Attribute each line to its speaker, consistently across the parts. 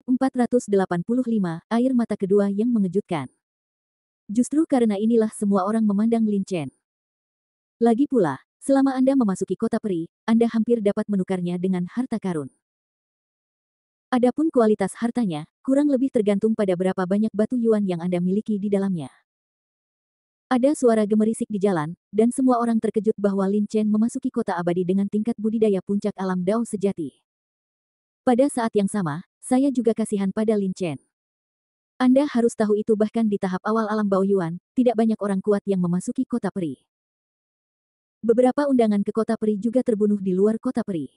Speaker 1: 485, air mata kedua yang mengejutkan. Justru karena inilah semua orang memandang Lin Chen. Lagi pula, selama Anda memasuki kota peri, Anda hampir dapat menukarnya dengan harta karun. Adapun kualitas hartanya, kurang lebih tergantung pada berapa banyak batu yuan yang Anda miliki di dalamnya. Ada suara gemerisik di jalan, dan semua orang terkejut bahwa Lin Chen memasuki kota abadi dengan tingkat budidaya puncak alam Dao sejati. Pada saat yang sama, saya juga kasihan pada Lin Chen. Anda harus tahu itu bahkan di tahap awal alam Baoyuan, tidak banyak orang kuat yang memasuki kota peri. Beberapa undangan ke kota peri juga terbunuh di luar kota peri.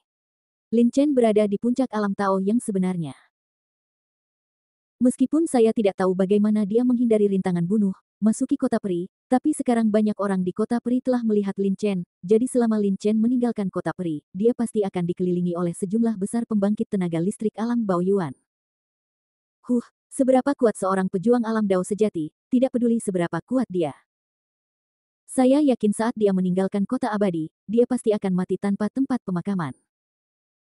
Speaker 1: Lin Chen berada di puncak alam Tao yang sebenarnya. Meskipun saya tidak tahu bagaimana dia menghindari rintangan bunuh, masuki kota peri, tapi sekarang banyak orang di kota peri telah melihat Lin Chen, jadi selama Lin Chen meninggalkan kota peri, dia pasti akan dikelilingi oleh sejumlah besar pembangkit tenaga listrik alam Baoyuan. Seberapa kuat seorang pejuang alam Dao sejati, tidak peduli seberapa kuat dia. Saya yakin saat dia meninggalkan kota abadi, dia pasti akan mati tanpa tempat pemakaman.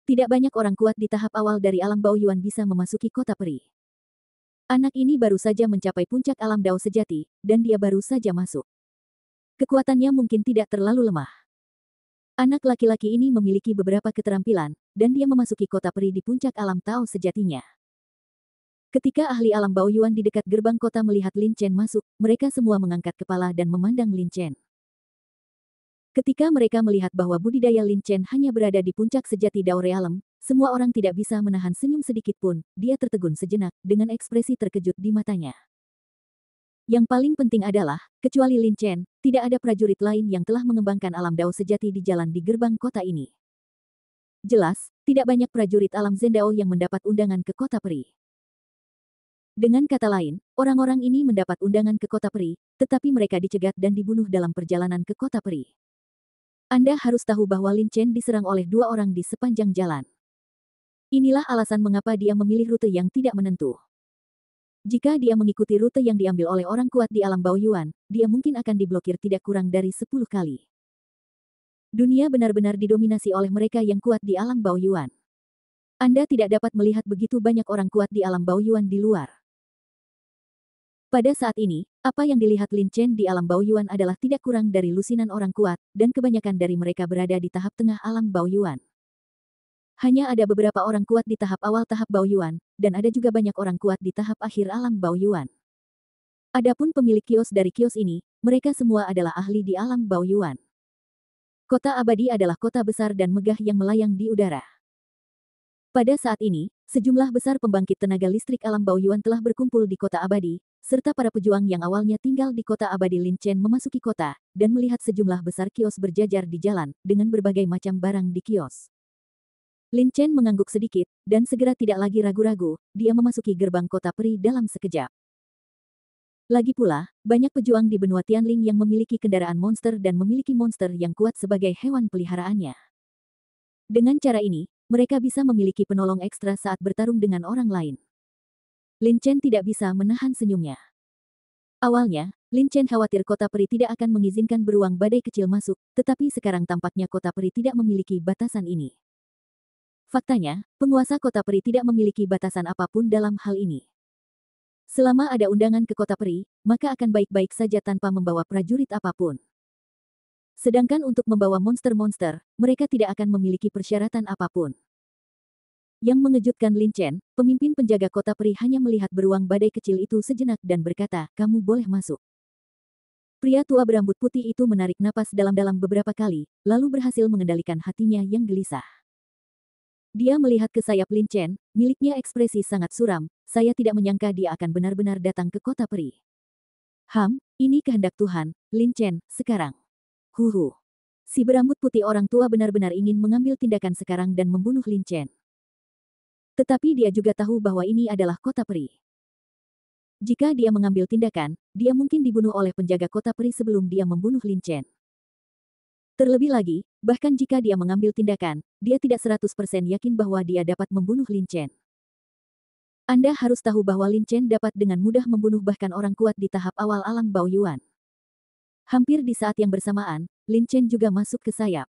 Speaker 1: Tidak banyak orang kuat di tahap awal dari alam Baoyuan bisa memasuki kota peri. Anak ini baru saja mencapai puncak alam Dao sejati, dan dia baru saja masuk. Kekuatannya mungkin tidak terlalu lemah. Anak laki-laki ini memiliki beberapa keterampilan, dan dia memasuki kota peri di puncak alam Tao sejatinya. Ketika ahli alam Baoyuan di dekat gerbang kota melihat Lin Chen masuk, mereka semua mengangkat kepala dan memandang Lin Chen. Ketika mereka melihat bahwa budidaya Lin Chen hanya berada di puncak sejati Dao Realem, semua orang tidak bisa menahan senyum sedikit pun, dia tertegun sejenak, dengan ekspresi terkejut di matanya. Yang paling penting adalah, kecuali Lin Chen, tidak ada prajurit lain yang telah mengembangkan alam Dao sejati di jalan di gerbang kota ini. Jelas, tidak banyak prajurit alam Zendao yang mendapat undangan ke kota peri. Dengan kata lain, orang-orang ini mendapat undangan ke kota peri, tetapi mereka dicegat dan dibunuh dalam perjalanan ke kota peri. Anda harus tahu bahwa Lin Chen diserang oleh dua orang di sepanjang jalan. Inilah alasan mengapa dia memilih rute yang tidak menentu. Jika dia mengikuti rute yang diambil oleh orang kuat di alam Baoyuan, dia mungkin akan diblokir tidak kurang dari 10 kali. Dunia benar-benar didominasi oleh mereka yang kuat di alam Baoyuan. Anda tidak dapat melihat begitu banyak orang kuat di alam Baoyuan di luar. Pada saat ini, apa yang dilihat Lin Chen di alam Baoyuan adalah tidak kurang dari lusinan orang kuat, dan kebanyakan dari mereka berada di tahap tengah alam Baoyuan. Hanya ada beberapa orang kuat di tahap awal tahap Baoyuan, dan ada juga banyak orang kuat di tahap akhir alam Baoyuan. Adapun pemilik kios dari kios ini, mereka semua adalah ahli di alam Baoyuan. Kota abadi adalah kota besar dan megah yang melayang di udara. Pada saat ini, sejumlah besar pembangkit tenaga listrik alam Baoyuan telah berkumpul di kota abadi, serta para pejuang yang awalnya tinggal di kota abadi. Lin Chen memasuki kota, dan melihat sejumlah besar kios berjajar di jalan, dengan berbagai macam barang di kios. Lin Chen mengangguk sedikit, dan segera tidak lagi ragu-ragu, dia memasuki gerbang kota peri dalam sekejap. Lagi pula, banyak pejuang di benua Tianling yang memiliki kendaraan monster dan memiliki monster yang kuat sebagai hewan peliharaannya. Dengan cara ini, mereka bisa memiliki penolong ekstra saat bertarung dengan orang lain. Lin Chen tidak bisa menahan senyumnya. Awalnya, Lin Chen khawatir kota peri tidak akan mengizinkan beruang badai kecil masuk, tetapi sekarang tampaknya kota peri tidak memiliki batasan ini. Faktanya, penguasa kota peri tidak memiliki batasan apapun dalam hal ini. Selama ada undangan ke kota peri, maka akan baik-baik saja tanpa membawa prajurit apapun. Sedangkan untuk membawa monster-monster, mereka tidak akan memiliki persyaratan apapun. Yang mengejutkan Lin Chen, pemimpin penjaga kota peri hanya melihat beruang badai kecil itu sejenak dan berkata, "Kamu boleh masuk." Pria tua berambut putih itu menarik napas dalam-dalam beberapa kali, lalu berhasil mengendalikan hatinya yang gelisah. Dia melihat ke sayap Lin Chen, miliknya ekspresi sangat suram, saya tidak menyangka dia akan benar-benar datang ke kota peri. Ini kehendak Tuhan, Lin Chen, sekarang. Si berambut putih orang tua benar-benar ingin mengambil tindakan sekarang dan membunuh Lin Chen. Tetapi dia juga tahu bahwa ini adalah kota peri. Jika dia mengambil tindakan, dia mungkin dibunuh oleh penjaga kota peri sebelum dia membunuh Lin Chen. Terlebih lagi, bahkan jika dia mengambil tindakan, dia tidak 100% yakin bahwa dia dapat membunuh Lin Chen. Anda harus tahu bahwa Lin Chen dapat dengan mudah membunuh bahkan orang kuat di tahap awal alam Baoyuan. Hampir di saat yang bersamaan, Lin Chen juga masuk ke sayap.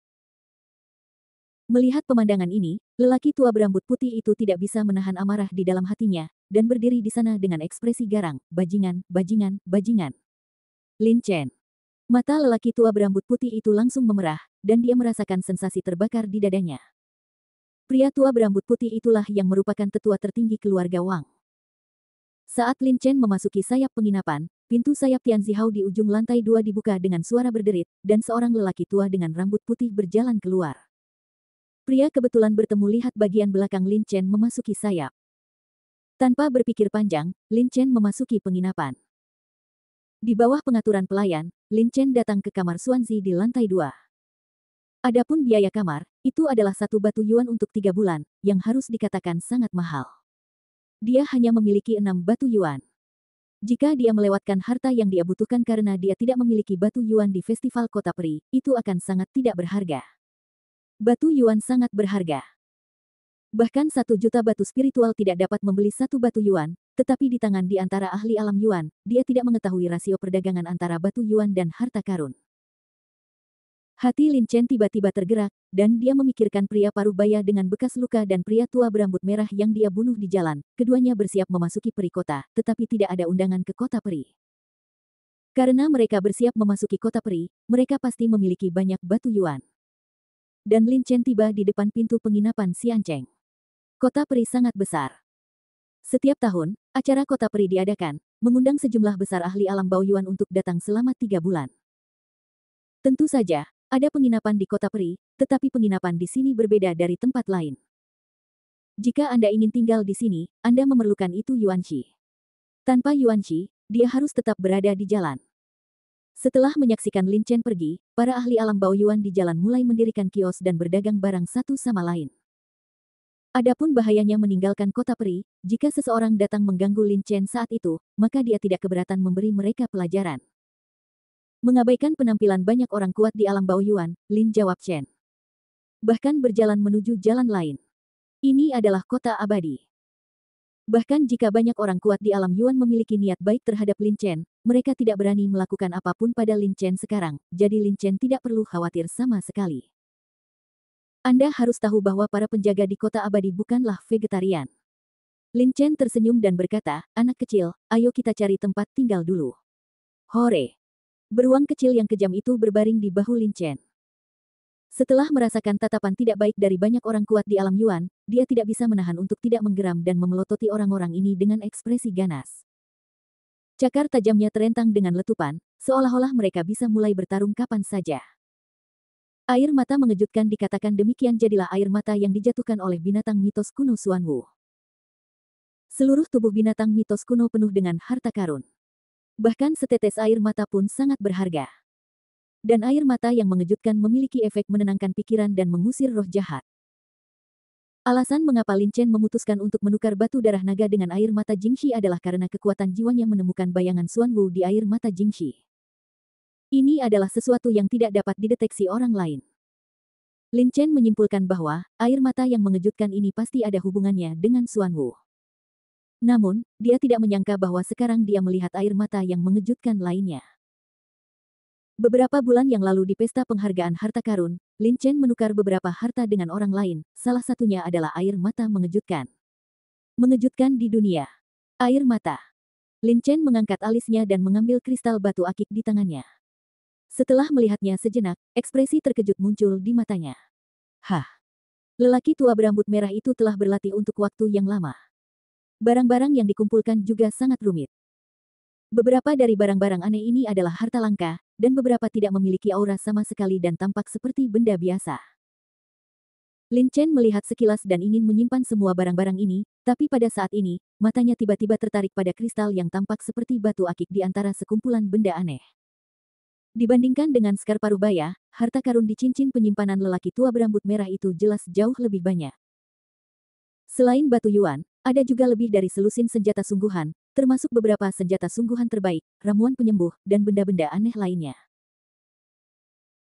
Speaker 1: Melihat pemandangan ini, lelaki tua berambut putih itu tidak bisa menahan amarah di dalam hatinya, dan berdiri di sana dengan ekspresi garang, bajingan, bajingan, bajingan. Lin Chen. Mata lelaki tua berambut putih itu langsung memerah, dan dia merasakan sensasi terbakar di dadanya. Pria tua berambut putih itulah yang merupakan tetua tertinggi keluarga Wang. Saat Lin Chen memasuki sayap penginapan, pintu sayap Tianzihao di ujung lantai 2 dibuka dengan suara berderit, dan seorang lelaki tua dengan rambut putih berjalan keluar. Pria kebetulan bertemu lihat bagian belakang Lin Chen memasuki sayap. Tanpa berpikir panjang, Lin Chen memasuki penginapan. Di bawah pengaturan pelayan, Lin Chen datang ke kamar Xuanzi di lantai 2. Adapun biaya kamar, itu adalah 1 batu yuan untuk 3 bulan, yang harus dikatakan sangat mahal. Dia hanya memiliki 6 batu yuan. Jika dia melewatkan harta yang dia butuhkan karena dia tidak memiliki batu yuan di festival kota peri, itu akan sangat tidak berharga. Batu yuan sangat berharga. Bahkan 1 juta batu spiritual tidak dapat membeli 1 batu yuan, tetapi di tangan di antara ahli alam yuan, dia tidak mengetahui rasio perdagangan antara batu yuan dan harta karun. Hati Lin Chen tiba-tiba tergerak, dan dia memikirkan pria paruh baya dengan bekas luka dan pria tua berambut merah yang dia bunuh di jalan. Keduanya bersiap memasuki peri kota, tetapi tidak ada undangan ke kota peri. Karena mereka bersiap memasuki kota peri, mereka pasti memiliki banyak batu yuan. Dan Lin Chen tiba di depan pintu penginapan Xiancheng. Kota peri sangat besar. Setiap tahun, acara kota peri diadakan, mengundang sejumlah besar ahli alam Baoyuan untuk datang selama 3 bulan. Tentu saja, ada penginapan di kota peri, tetapi penginapan di sini berbeda dari tempat lain. Jika Anda ingin tinggal di sini, Anda memerlukan itu Yuanqi. Tanpa Yuanqi, dia harus tetap berada di jalan. Setelah menyaksikan Lin Chen pergi, para ahli alam Baoyuan di jalan mulai mendirikan kios dan berdagang barang satu sama lain. Adapun bahayanya meninggalkan kota peri, jika seseorang datang mengganggu Lin Chen saat itu, maka dia tidak keberatan memberi mereka pelajaran. Mengabaikan penampilan banyak orang kuat di alam Baoyuan, Lin jawab Chen. Bahkan berjalan menuju jalan lain. Ini adalah kota abadi. Bahkan jika banyak orang kuat di alam Yuan memiliki niat baik terhadap Lin Chen, mereka tidak berani melakukan apapun pada Lin Chen sekarang, jadi Lin Chen tidak perlu khawatir sama sekali. Anda harus tahu bahwa para penjaga di kota abadi bukanlah vegetarian. Lin Chen tersenyum dan berkata, anak kecil, ayo kita cari tempat tinggal dulu. Hore! Beruang kecil yang kejam itu berbaring di bahu Lin Chen. Setelah merasakan tatapan tidak baik dari banyak orang kuat di alam Yuan, dia tidak bisa menahan untuk tidak menggeram dan memelototi orang-orang ini dengan ekspresi ganas. Cakar tajamnya terentang dengan letupan, seolah-olah mereka bisa mulai bertarung kapan saja. Air mata mengejutkan dikatakan demikian jadilah air mata yang dijatuhkan oleh binatang mitos kuno Xuanwu. Seluruh tubuh binatang mitos kuno penuh dengan harta karun. Bahkan setetes air mata pun sangat berharga. Dan air mata yang mengejutkan memiliki efek menenangkan pikiran dan mengusir roh jahat. Alasan mengapa Lin Chen memutuskan untuk menukar batu darah naga dengan air mata Jingxi adalah karena kekuatan jiwanya menemukan bayangan Xuanwu di air mata Jingxi. Ini adalah sesuatu yang tidak dapat dideteksi orang lain. Lin Chen menyimpulkan bahwa, air mata yang mengejutkan ini pasti ada hubungannya dengan Xuanwu. Namun, dia tidak menyangka bahwa sekarang dia melihat air mata yang mengejutkan lainnya. Beberapa bulan yang lalu di pesta penghargaan harta karun, Lin Chen menukar beberapa harta dengan orang lain, salah satunya adalah air mata mengejutkan. Mengejutkan di dunia. Air mata. Lin Chen mengangkat alisnya dan mengambil kristal batu akik di tangannya. Setelah melihatnya sejenak, ekspresi terkejut muncul di matanya. Hah! Lelaki tua berambut merah itu telah berlatih untuk waktu yang lama. Barang-barang yang dikumpulkan juga sangat rumit. Beberapa dari barang-barang aneh ini adalah harta langka, dan beberapa tidak memiliki aura sama sekali dan tampak seperti benda biasa. Lin Chen melihat sekilas dan ingin menyimpan semua barang-barang ini, tapi pada saat ini, matanya tiba-tiba tertarik pada kristal yang tampak seperti batu akik di antara sekumpulan benda aneh. Dibandingkan dengan sekar parubaya, harta karun di cincin penyimpanan lelaki tua berambut merah itu jelas jauh lebih banyak. Selain batu yuan, ada juga lebih dari selusin senjata sungguhan, termasuk beberapa senjata sungguhan terbaik, ramuan penyembuh, dan benda-benda aneh lainnya.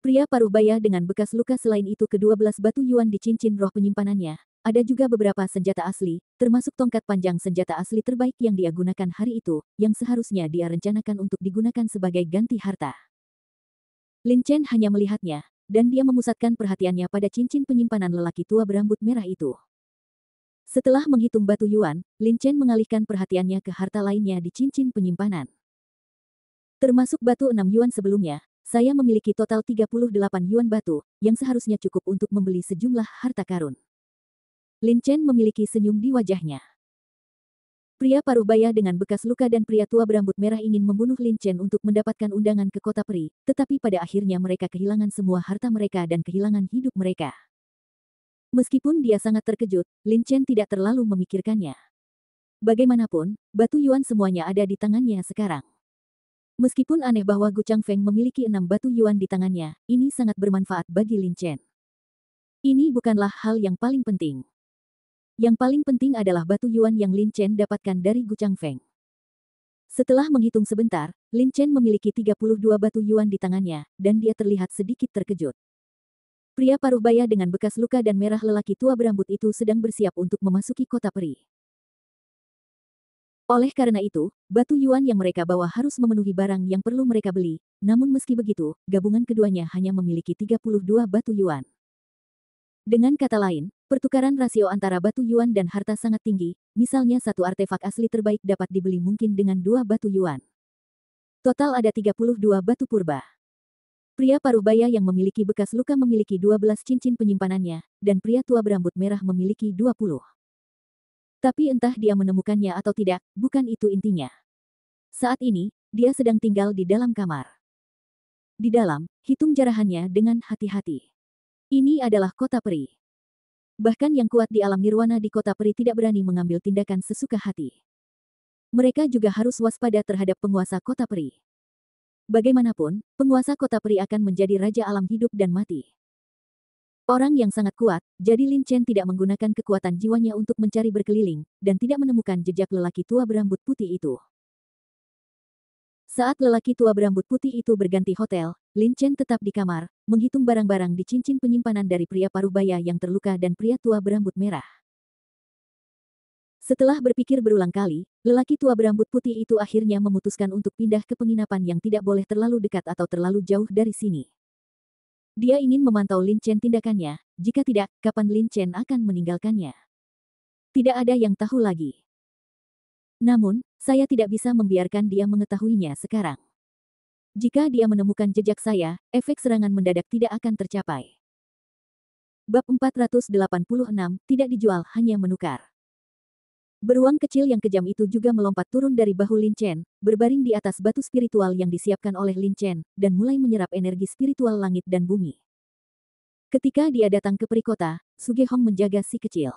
Speaker 1: Pria parubaya dengan bekas luka selain itu ke-12 batu yuan di cincin roh penyimpanannya, ada juga beberapa senjata asli, termasuk tongkat panjang senjata asli terbaik yang dia gunakan hari itu, yang seharusnya dia rencanakan untuk digunakan sebagai ganti harta. Lin Chen hanya melihatnya, dan dia memusatkan perhatiannya pada cincin penyimpanan lelaki tua berambut merah itu. Setelah menghitung batu yuan, Lin Chen mengalihkan perhatiannya ke harta lainnya di cincin penyimpanan. Termasuk batu 6 yuan sebelumnya, saya memiliki total 38 yuan batu, yang seharusnya cukup untuk membeli sejumlah harta karun. Lin Chen memiliki senyum di wajahnya. Pria paruh baya dengan bekas luka dan pria tua berambut merah ingin membunuh Lin Chen untuk mendapatkan undangan ke kota peri, tetapi pada akhirnya mereka kehilangan semua harta mereka dan kehilangan hidup mereka. Meskipun dia sangat terkejut, Lin Chen tidak terlalu memikirkannya. Bagaimanapun, batu yuan semuanya ada di tangannya sekarang. Meskipun aneh bahwa Gu Changfeng memiliki 6 batu yuan di tangannya, ini sangat bermanfaat bagi Lin Chen. Ini bukanlah hal yang paling penting. Yang paling penting adalah batu yuan yang Lin Chen dapatkan dari Gu Changfeng. Setelah menghitung sebentar, Lin Chen memiliki 32 batu yuan di tangannya, dan dia terlihat sedikit terkejut. Pria paruh baya dengan bekas luka dan merah lelaki tua berambut itu sedang bersiap untuk memasuki kota peri. Oleh karena itu, batu yuan yang mereka bawa harus memenuhi barang yang perlu mereka beli, namun meski begitu, gabungan keduanya hanya memiliki 32 batu yuan. Dengan kata lain, pertukaran rasio antara batu yuan dan harta sangat tinggi, misalnya satu artefak asli terbaik dapat dibeli mungkin dengan 2 batu yuan. Total ada 32 batu purba. Pria paruh baya yang memiliki bekas luka memiliki 12 cincin penyimpanannya, dan pria tua berambut merah memiliki 20. Tapi entah dia menemukannya atau tidak, bukan itu intinya. Saat ini, dia sedang tinggal di dalam kamar. Di dalam, hitung jarahannya dengan hati-hati. Ini adalah kota peri. Bahkan yang kuat di alam nirwana di kota peri tidak berani mengambil tindakan sesuka hati. Mereka juga harus waspada terhadap penguasa kota peri. Bagaimanapun, penguasa kota peri akan menjadi raja alam hidup dan mati. Orang yang sangat kuat, jadi Lin Chen tidak menggunakan kekuatan jiwanya untuk mencari berkeliling, dan tidak menemukan jejak lelaki tua berambut putih itu. Saat lelaki tua berambut putih itu berganti hotel, Lin Chen tetap di kamar, menghitung barang-barang di cincin penyimpanan dari pria paruh baya yang terluka dan pria tua berambut merah. Setelah berpikir berulang kali, lelaki tua berambut putih itu akhirnya memutuskan untuk pindah ke penginapan yang tidak boleh terlalu dekat atau terlalu jauh dari sini. Dia ingin memantau Lin Chen tindakannya, jika tidak, kapan Lin Chen akan meninggalkannya. Tidak ada yang tahu lagi. Namun, saya tidak bisa membiarkan dia mengetahuinya sekarang. Jika dia menemukan jejak saya, efek serangan mendadak tidak akan tercapai. Bab 486, tidak dijual, hanya menukar. Beruang kecil yang kejam itu juga melompat turun dari bahu Lin Chen, berbaring di atas batu spiritual yang disiapkan oleh Lin Chen, dan mulai menyerap energi spiritual langit dan bumi. Ketika dia datang ke perikota, Suge Hong menjaga si kecil.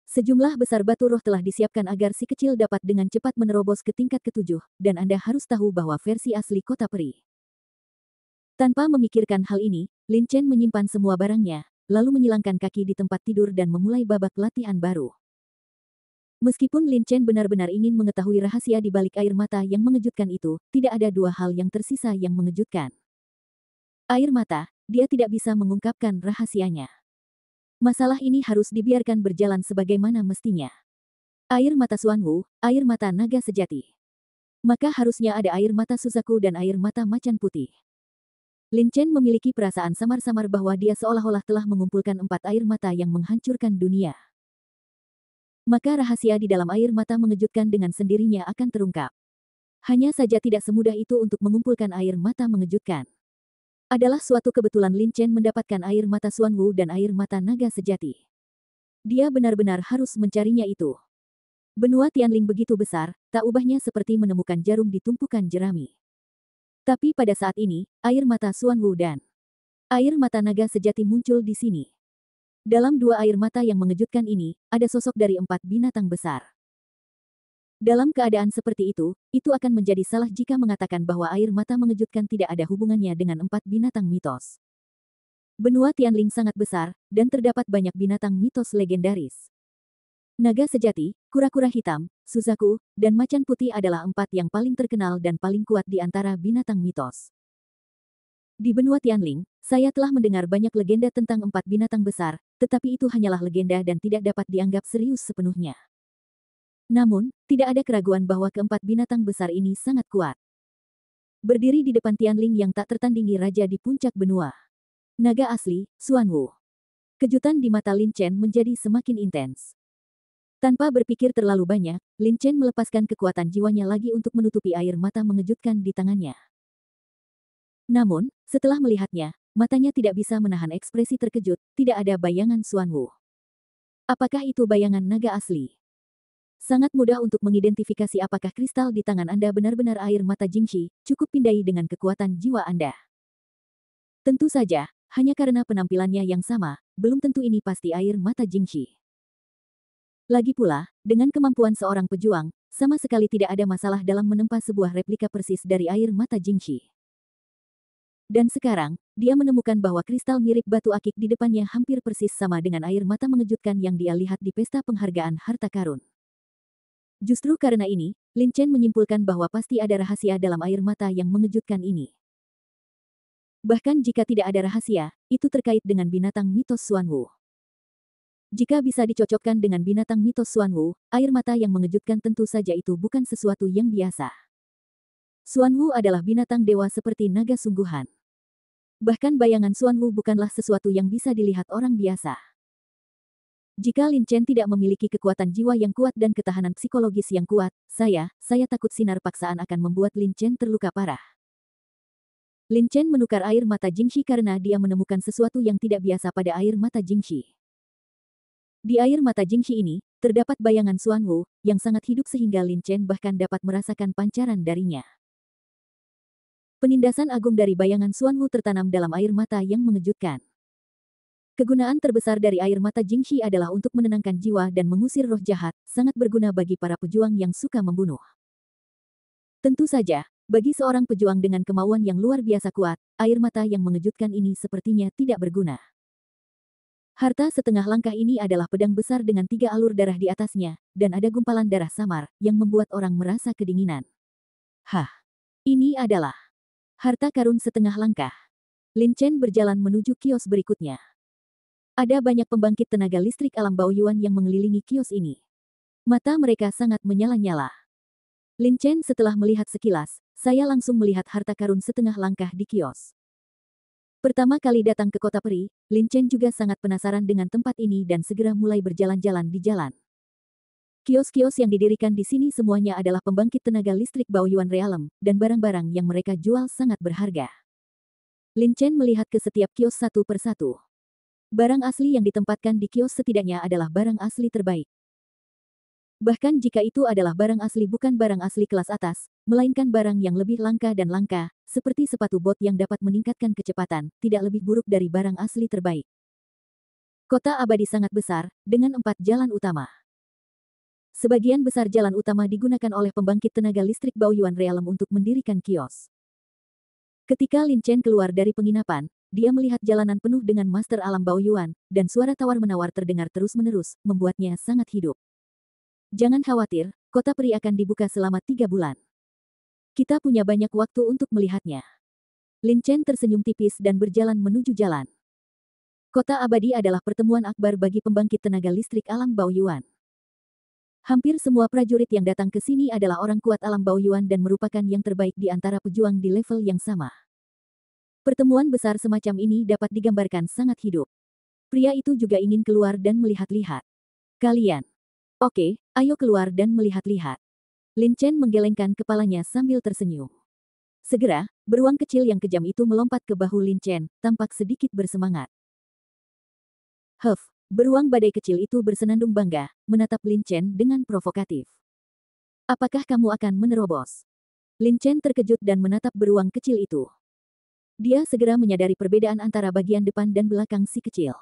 Speaker 1: Sejumlah besar batu roh telah disiapkan agar si kecil dapat dengan cepat menerobos ke tingkat ketujuh, dan Anda harus tahu bahwa versi asli kota peri. Tanpa memikirkan hal ini, Lin Chen menyimpan semua barangnya, lalu menyilangkan kaki di tempat tidur dan memulai babak latihan baru. Meskipun Lin Chen benar-benar ingin mengetahui rahasia di balik air mata yang mengejutkan itu, tidak ada dua hal yang tersisa yang mengejutkan. Air mata, dia tidak bisa mengungkapkan rahasianya. Masalah ini harus dibiarkan berjalan sebagaimana mestinya. Air mata Xuanwu, air mata naga sejati. Maka harusnya ada air mata Suzaku dan air mata macan putih. Lin Chen memiliki perasaan samar-samar bahwa dia seolah-olah telah mengumpulkan 4 air mata yang menghancurkan dunia. Maka rahasia di dalam air mata mengejutkan dengan sendirinya akan terungkap. Hanya saja tidak semudah itu untuk mengumpulkan air mata mengejutkan. Adalah suatu kebetulan Lin Chen mendapatkan air mata Xuanwu dan air mata naga sejati. Dia benar-benar harus mencarinya itu. Benua Tianling begitu besar, tak ubahnya seperti menemukan jarum di tumpukan jerami. Tapi pada saat ini, air mata Xuanwu dan air mata naga sejati muncul di sini. Dalam 2 air mata yang mengejutkan ini, ada sosok dari 4 binatang besar. Dalam keadaan seperti itu akan menjadi salah jika mengatakan bahwa air mata mengejutkan tidak ada hubungannya dengan 4 binatang mitos. Benua Tianling sangat besar, dan terdapat banyak binatang mitos legendaris. Naga sejati, kura-kura hitam, Suzaku, dan macan putih adalah 4 yang paling terkenal dan paling kuat di antara binatang mitos. Di benua Tianling, saya telah mendengar banyak legenda tentang 4 binatang besar, tetapi itu hanyalah legenda dan tidak dapat dianggap serius sepenuhnya. Namun, tidak ada keraguan bahwa keempat binatang besar ini sangat kuat. Berdiri di depan Tianling yang tak tertandingi raja di puncak benua. Naga asli, Xuanwu. Kejutan di mata Lin Chen menjadi semakin intens. Tanpa berpikir terlalu banyak, Lin Chen melepaskan kekuatan jiwanya lagi untuk menutupi air mata mengejutkan di tangannya. Namun, setelah melihatnya, matanya tidak bisa menahan ekspresi terkejut, tidak ada bayangan Xuanwu. Apakah itu bayangan naga asli? Sangat mudah untuk mengidentifikasi apakah kristal di tangan Anda benar-benar air mata Jingxi, cukup pindai dengan kekuatan jiwa Anda. Tentu saja, hanya karena penampilannya yang sama, belum tentu ini pasti air mata Jingxi. Lagi pula, dengan kemampuan seorang pejuang, sama sekali tidak ada masalah dalam menempa sebuah replika persis dari air mata Jingxi. Dan sekarang, dia menemukan bahwa kristal mirip batu akik di depannya hampir persis sama dengan air mata mengejutkan yang dia lihat di pesta penghargaan harta karun. Justru karena ini, Lin Chen menyimpulkan bahwa pasti ada rahasia dalam air mata yang mengejutkan ini. Bahkan jika tidak ada rahasia, itu terkait dengan binatang mitos Xuanwu. Jika bisa dicocokkan dengan binatang mitos Xuanwu, air mata yang mengejutkan tentu saja itu bukan sesuatu yang biasa. Xuanwu adalah binatang dewa seperti naga sungguhan. Bahkan bayangan Xuanwu bukanlah sesuatu yang bisa dilihat orang biasa. Jika Lin Chen tidak memiliki kekuatan jiwa yang kuat dan ketahanan psikologis yang kuat, saya takut sinar paksaan akan membuat Lin Chen terluka parah. Lin Chen menukar air mata Jingxi karena dia menemukan sesuatu yang tidak biasa pada air mata Jingxi. Di air mata Jingxi ini, terdapat bayangan Xuanwu, yang sangat hidup sehingga Lin Chen bahkan dapat merasakan pancaran darinya. Penindasan agung dari bayangan Xuanwu tertanam dalam air mata yang mengejutkan. Kegunaan terbesar dari air mata Jingxi adalah untuk menenangkan jiwa dan mengusir roh jahat, sangat berguna bagi para pejuang yang suka membunuh. Tentu saja, bagi seorang pejuang dengan kemauan yang luar biasa kuat, air mata yang mengejutkan ini sepertinya tidak berguna. Harta setengah langkah ini adalah pedang besar dengan 3 alur darah di atasnya, dan ada gumpalan darah samar, yang membuat orang merasa kedinginan. Hah! Ini adalah harta karun setengah langkah. Lin Chen berjalan menuju kios berikutnya. Ada banyak pembangkit tenaga listrik alam Baoyuan yang mengelilingi kios ini. Mata mereka sangat menyala-nyala. Lin Chen setelah melihat sekilas, saya langsung melihat harta karun setengah langkah di kios. Pertama kali datang ke kota peri, Lin Chen juga sangat penasaran dengan tempat ini dan segera mulai berjalan-jalan di jalan. Kios-kios yang didirikan di sini semuanya adalah pembangkit tenaga listrik Baoyuan Realem, dan barang-barang yang mereka jual sangat berharga. Lin Chen melihat ke setiap kios satu persatu. Barang asli yang ditempatkan di kios setidaknya adalah barang asli terbaik. Bahkan jika itu adalah barang asli bukan barang asli kelas atas, melainkan barang yang lebih langka dan langka, seperti sepatu bot yang dapat meningkatkan kecepatan, tidak lebih buruk dari barang asli terbaik. Kota abadi sangat besar, dengan 4 jalan utama. Sebagian besar jalan utama digunakan oleh pembangkit tenaga listrik Baoyuan Realem untuk mendirikan kios. Ketika Lin Chen keluar dari penginapan, dia melihat jalanan penuh dengan master alam Baoyuan, dan suara tawar-menawar terdengar terus-menerus, membuatnya sangat hidup. Jangan khawatir, kota peri akan dibuka selama 3 bulan. Kita punya banyak waktu untuk melihatnya. Lin Chen tersenyum tipis dan berjalan menuju jalan. Kota abadi adalah pertemuan akbar bagi pembangkit tenaga listrik alam Baoyuan. Hampir semua prajurit yang datang ke sini adalah orang kuat alam Baoyuan dan merupakan yang terbaik di antara pejuang di level yang sama. Pertemuan besar semacam ini dapat digambarkan sangat hidup. Pria itu juga ingin keluar dan melihat-lihat. Kalian. Oke, ayo keluar dan melihat-lihat. Lin Chen menggelengkan kepalanya sambil tersenyum. Segera, beruang kecil yang kejam itu melompat ke bahu Lin Chen, tampak sedikit bersemangat. Huff, beruang badai kecil itu bersenandung bangga, menatap Lin Chen dengan provokatif. Apakah kamu akan menerobos? Lin Chen terkejut dan menatap beruang kecil itu. Dia segera menyadari perbedaan antara bagian depan dan belakang si kecil.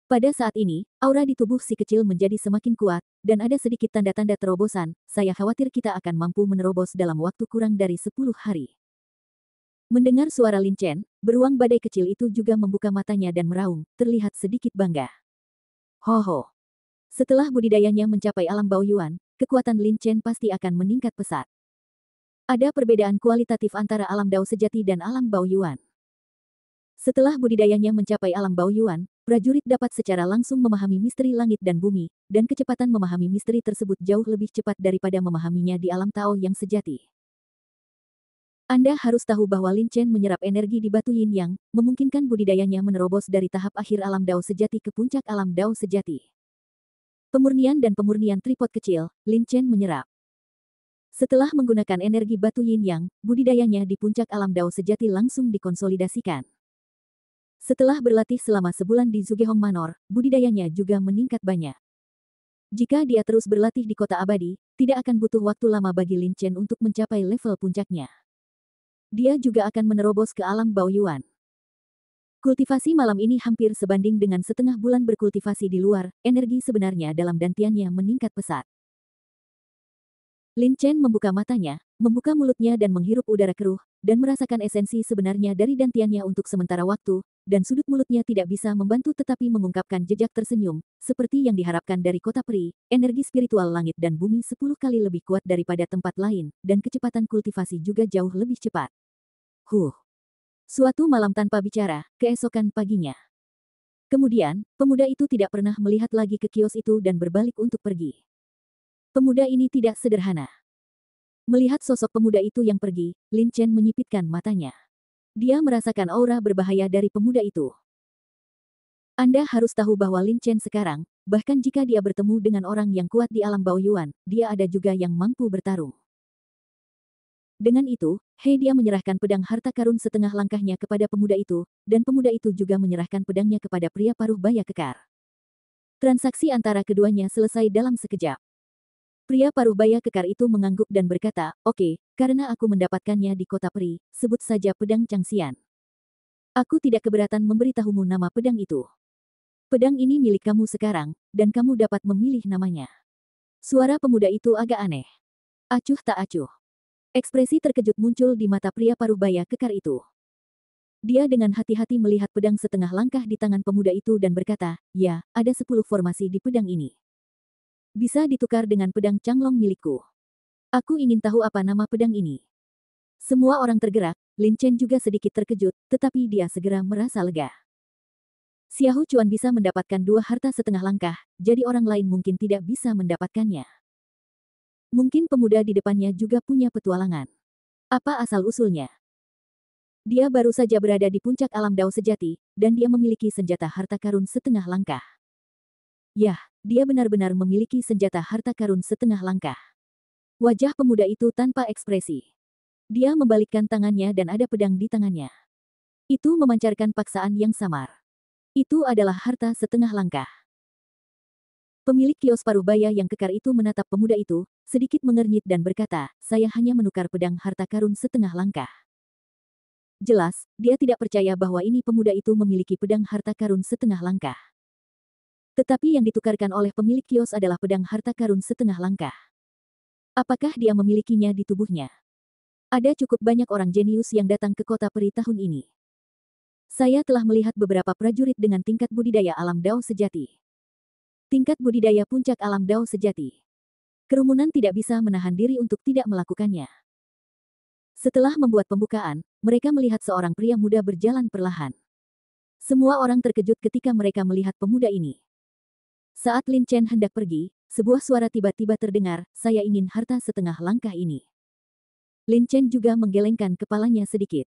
Speaker 1: Pada saat ini, aura di tubuh si kecil menjadi semakin kuat, dan ada sedikit tanda-tanda terobosan. Saya khawatir kita akan mampu menerobos dalam waktu kurang dari 10 hari. Mendengar suara Lin Chen, beruang badai kecil itu juga membuka matanya dan meraung, terlihat sedikit bangga. Ho. Setelah budidayanya mencapai alam Baoyuan, kekuatan Lin Chen pasti akan meningkat pesat. Ada perbedaan kualitatif antara alam Dao sejati dan alam Baoyuan. Setelah budidayanya mencapai alam Baoyuan, prajurit dapat secara langsung memahami misteri langit dan bumi, dan kecepatan memahami misteri tersebut jauh lebih cepat daripada memahaminya di alam Tao yang sejati. Anda harus tahu bahwa Lin Chen menyerap energi di batu yin yang, memungkinkan budidayanya menerobos dari tahap akhir alam Dao sejati ke puncak alam Dao sejati. Pemurnian dan pemurnian tripod kecil, Lin Chen menyerap. Setelah menggunakan energi batu yin yang, budidayanya di puncak alam Dao sejati langsung dikonsolidasikan. Setelah berlatih selama sebulan di Zugehong Manor, budidayanya juga meningkat banyak. Jika dia terus berlatih di kota abadi, tidak akan butuh waktu lama bagi Lin Chen untuk mencapai level puncaknya. Dia juga akan menerobos ke alam Baoyuan. Kultivasi malam ini hampir sebanding dengan setengah bulan berkultivasi di luar, energi sebenarnya dalam dantiannya meningkat pesat. Lin Chen membuka matanya, membuka mulutnya dan menghirup udara keruh, dan merasakan esensi sebenarnya dari dantiannya untuk sementara waktu, dan sudut mulutnya tidak bisa membantu tetapi mengungkapkan jejak tersenyum, seperti yang diharapkan dari kota peri, energi spiritual langit dan bumi 10 kali lebih kuat daripada tempat lain, dan kecepatan kultivasi juga jauh lebih cepat. Suatu malam tanpa bicara, keesokan paginya. Kemudian, pemuda itu tidak pernah melihat lagi ke kios itu dan berbalik untuk pergi. Pemuda ini tidak sederhana. Melihat sosok pemuda itu yang pergi, Lin Chen menyipitkan matanya. Dia merasakan aura berbahaya dari pemuda itu. Anda harus tahu bahwa Lin Chen sekarang, bahkan jika dia bertemu dengan orang yang kuat di alam Baoyuan, dia ada juga yang mampu bertarung. Dengan itu, dia menyerahkan pedang harta karun setengah langkahnya kepada pemuda itu, dan pemuda itu juga menyerahkan pedangnya kepada pria paruh baya kekar. Transaksi antara keduanya selesai dalam sekejap. Pria paruh baya kekar itu mengangguk dan berkata, "Oke, karena aku mendapatkannya di kota peri, sebut saja pedang Changxian. Aku tidak keberatan memberitahumu nama pedang itu. Pedang ini milik kamu sekarang, dan kamu dapat memilih namanya." Suara pemuda itu agak aneh. Acuh tak acuh. Ekspresi terkejut muncul di mata pria paruh baya kekar itu. Dia dengan hati-hati melihat pedang setengah langkah di tangan pemuda itu dan berkata, "Ya, ada 10 formasi di pedang ini. Bisa ditukar dengan pedang Changlong milikku. Aku ingin tahu apa nama pedang ini." Semua orang tergerak, Lin Chen juga sedikit terkejut, tetapi dia segera merasa lega. Xiahou Chuan bisa mendapatkan 2 harta setengah langkah, jadi orang lain mungkin tidak bisa mendapatkannya. Mungkin pemuda di depannya juga punya petualangan. Apa asal-usulnya? Dia baru saja berada di puncak alam Dao sejati, dan dia memiliki senjata harta karun setengah langkah. Yah, dia benar-benar memiliki senjata harta karun setengah langkah. Wajah pemuda itu tanpa ekspresi. Dia membalikkan tangannya dan ada pedang di tangannya. Itu memancarkan paksaan yang samar. Itu adalah harta setengah langkah. Pemilik kios paruh baya yang kekar itu menatap pemuda itu, sedikit mengernyit dan berkata, "Saya hanya menukar pedang harta karun setengah langkah." Jelas, dia tidak percaya bahwa ini pemuda itu memiliki pedang harta karun setengah langkah. Tetapi yang ditukarkan oleh pemilik kios adalah pedang harta karun setengah langkah. Apakah dia memilikinya di tubuhnya? Ada cukup banyak orang jenius yang datang ke kota peri tahun ini. Saya telah melihat beberapa prajurit dengan tingkat budidaya alam Dao sejati. Tingkat budidaya puncak alam Dao sejati. Kerumunan tidak bisa menahan diri untuk tidak melakukannya. Setelah membuat pembukaan, mereka melihat seorang pria muda berjalan perlahan. Semua orang terkejut ketika mereka melihat pemuda ini. Saat Lin Chen hendak pergi, sebuah suara tiba-tiba terdengar, "Saya ingin harta setengah langkah ini." Lin Chen juga menggelengkan kepalanya sedikit.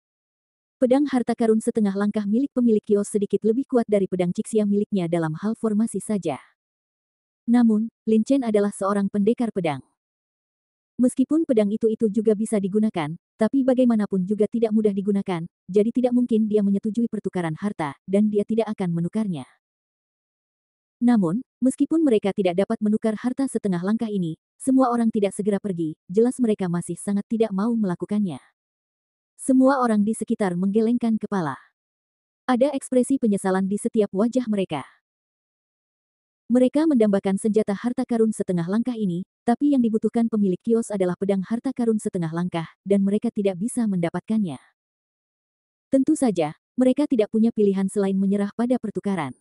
Speaker 1: Pedang harta karun setengah langkah milik pemilik kios sedikit lebih kuat dari pedang Cixia miliknya dalam hal formasi saja. Namun, Lin Chen adalah seorang pendekar pedang. Meskipun pedang itu juga bisa digunakan, tapi bagaimanapun juga tidak mudah digunakan, jadi tidak mungkin dia menyetujui pertukaran harta, dan dia tidak akan menukarnya. Namun, meskipun mereka tidak dapat menukar harta setengah langkah ini, semua orang tidak segera pergi, jelas mereka masih sangat tidak mau melakukannya. Semua orang di sekitar menggelengkan kepala. Ada ekspresi penyesalan di setiap wajah mereka. Mereka mendambakan senjata harta karun setengah langkah ini, tapi yang dibutuhkan pemilik kios adalah pedang harta karun setengah langkah, dan mereka tidak bisa mendapatkannya. Tentu saja, mereka tidak punya pilihan selain menyerah pada pertukaran.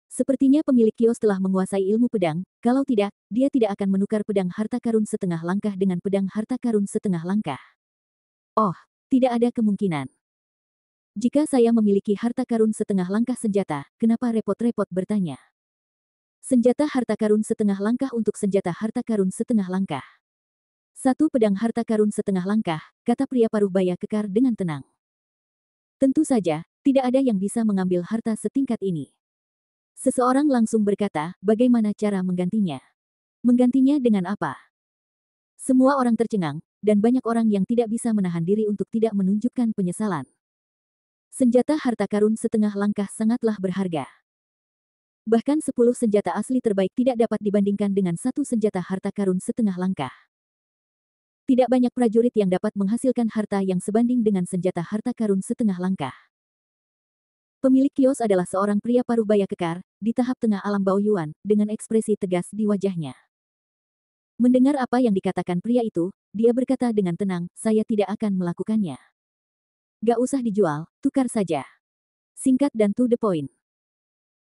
Speaker 1: Sepertinya pemilik kios telah menguasai ilmu pedang, kalau tidak, dia tidak akan menukar pedang harta karun setengah langkah dengan pedang harta karun setengah langkah. Oh, tidak ada kemungkinan. Jika saya memiliki harta karun setengah langkah senjata, kenapa repot-repot bertanya? Senjata harta karun setengah langkah untuk senjata harta karun setengah langkah. Satu pedang harta karun setengah langkah, kata pria paruh baya kekar dengan tenang. Tentu saja, tidak ada yang bisa mengambil harta setingkat ini. Seseorang langsung berkata, bagaimana cara menggantinya? Menggantinya dengan apa? Semua orang tercengang, dan banyak orang yang tidak bisa menahan diri untuk tidak menunjukkan penyesalan. Senjata harta karun setengah langkah sangatlah berharga. Bahkan 10 senjata asli terbaik tidak dapat dibandingkan dengan satu senjata harta karun setengah langkah. Tidak banyak prajurit yang dapat menghasilkan harta yang sebanding dengan senjata harta karun setengah langkah. Pemilik kios adalah seorang pria paruh baya kekar, di tahap tengah alam Baoyuan, dengan ekspresi tegas di wajahnya. Mendengar apa yang dikatakan pria itu, dia berkata dengan tenang, saya tidak akan melakukannya. Gak usah dijual, tukar saja. Singkat dan to the point.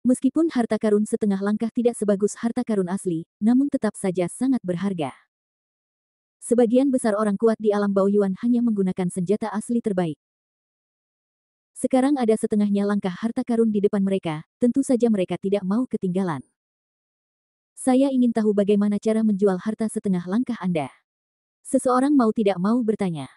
Speaker 1: Meskipun harta karun setengah langkah tidak sebagus harta karun asli, namun tetap saja sangat berharga. Sebagian besar orang kuat di alam Baoyuan hanya menggunakan senjata asli terbaik. Sekarang ada setengahnya langkah harta karun di depan mereka, tentu saja mereka tidak mau ketinggalan. Saya ingin tahu bagaimana cara menjual harta setengah langkah Anda. Seseorang mau tidak mau bertanya.